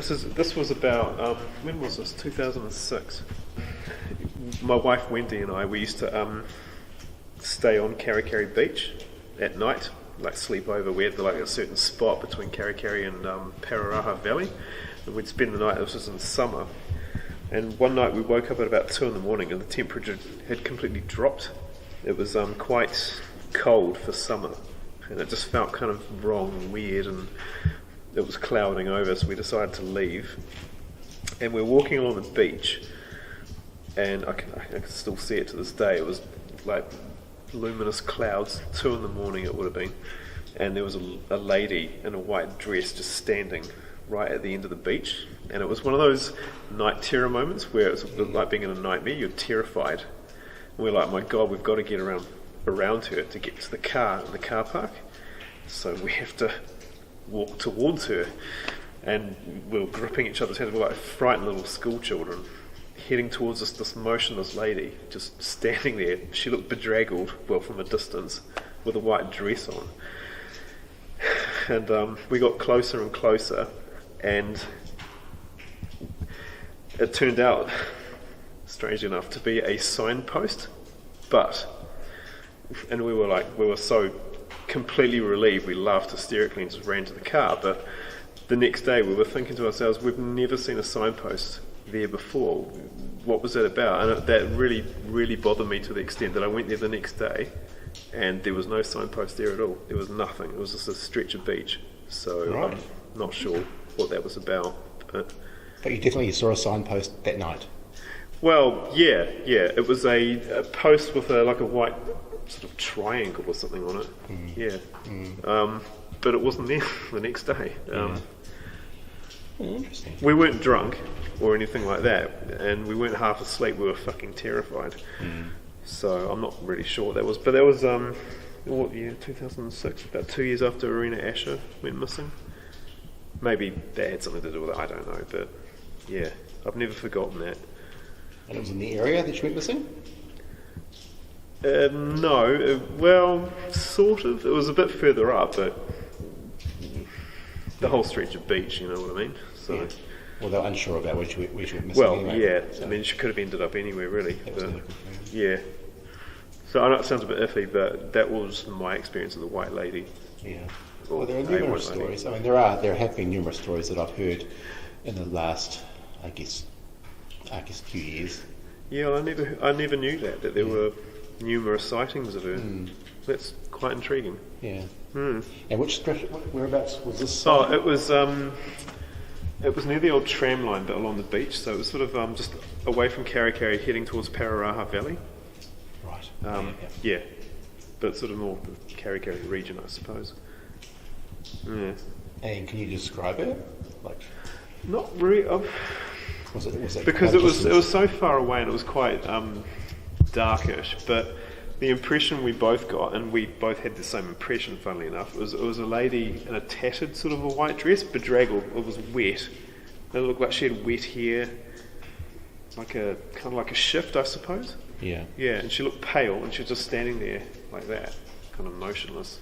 This was about, when was this? 2006. My wife Wendy and I, we used to stay on Karikari Beach at night, like sleep over. We had like a certain spot between Karikari and Paranormal Valley, and we'd spend the night. This was in summer, and one night we woke up at about 2 in the morning, and the temperature had completely dropped. It was quite cold for summer, and it just felt kind of wrong and weird, and it was clouding over, so we decided to leave. And we're walking along the beach, and I can still see it to this day. It was like luminous clouds, 2 in the morning it would have been, and there was a lady in a white dress just standing right at the end of the beach, and it was one of those night terror moments where it's like being in a nightmare. You're terrified. And we're like, my God, we've got to get around her to get to the car in the car park, so we have to walk towards her, and we were gripping each other's hands. We were like frightened little school children heading towards this motionless lady just standing there. She looked bedraggled, well, from a distance, with a white dress on, and we got closer and closer, and it turned out, strangely enough, to be a signpost. And we were so completely relieved, we laughed hysterically and just ran to the car. But the next day we were thinking to ourselves, we've never seen a signpost there before. What was that about? And that really, really bothered me to the extent that I went there the next day and there was no signpost there at all. There was nothing. It was just a stretch of beach. So right. I'm not sure what that was about. But you definitely saw a signpost that night? Well, yeah. It was a post with a white sort of triangle or something on it. But it wasn't there the next day. Interesting. We weren't drunk or anything like that, and we weren't half asleep. We were fucking terrified. So I'm not really sure what that was, but that was what year? 2006, about 2 years after Arena Asher went missing. Maybe that had something to do with it, I don't know, but yeah, I've never forgotten that. And it was in the area that she went missing? No, well, sort of. It was a bit further up, but the whole stretch of beach, you know what I mean? So, yeah. Well, they were unsure about where she went missing. Well, anyway, yeah. So. I mean, she could have ended up anywhere, really. But, yeah. So I know it sounds a bit iffy, but that was my experience of the white lady. Yeah. Well, there are numerous stories. I mean, there have been numerous stories that I've heard in the last, I guess, few years. Yeah, well, I never knew that there were numerous sightings of her. That's quite intriguing. Yeah. And whereabouts was this? Oh, it was near the old tram line, but along the beach. So it was sort of just away from Karikari, heading towards Paranormal Valley. Right. Yeah. But sort of more the Karikari region, I suppose. Yeah. And can you describe it? Not really. Was it because it was so far away and it was quite darkish, but the impression we both got, and we both had the same impression, funnily enough, it was a lady in a tattered sort of a white dress, bedraggled. It was wet. It looked like she had wet hair, kind of like a shift, I suppose. Yeah. Yeah, and she looked pale, and she was just standing there like that, kind of motionless.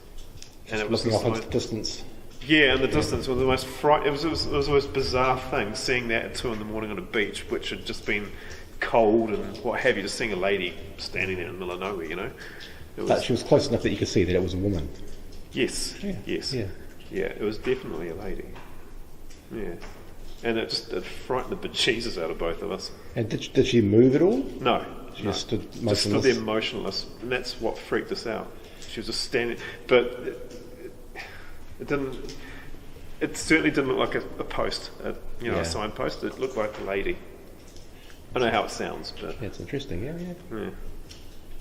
And it was looking off into the distance. Yeah, in the distance was the most it was the most bizarre thing, seeing that at 2 in the morning on a beach, which had just been cold and what have you, just seeing a lady standing there in the middle of nowhere, you know. But she was close enough that you could see that it was a woman. Yes. Yeah. Yes. Yeah. Yeah, it was definitely a lady. Yeah. And it frightened the bejesus out of both of us. And did she move at all? No. She just stood motionless? Just stood there motionless, and that's what freaked us out. She was just standing, but it certainly didn't look like a post, a signpost. It looked like a lady. I don't know how it sounds, but... Yeah, it's interesting, yeah. Yeah.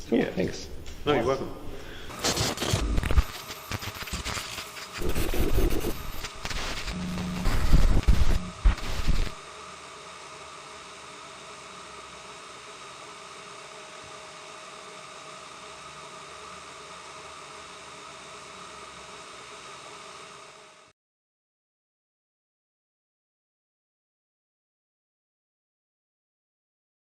Cool, yeah. thanks. No, you're welcome.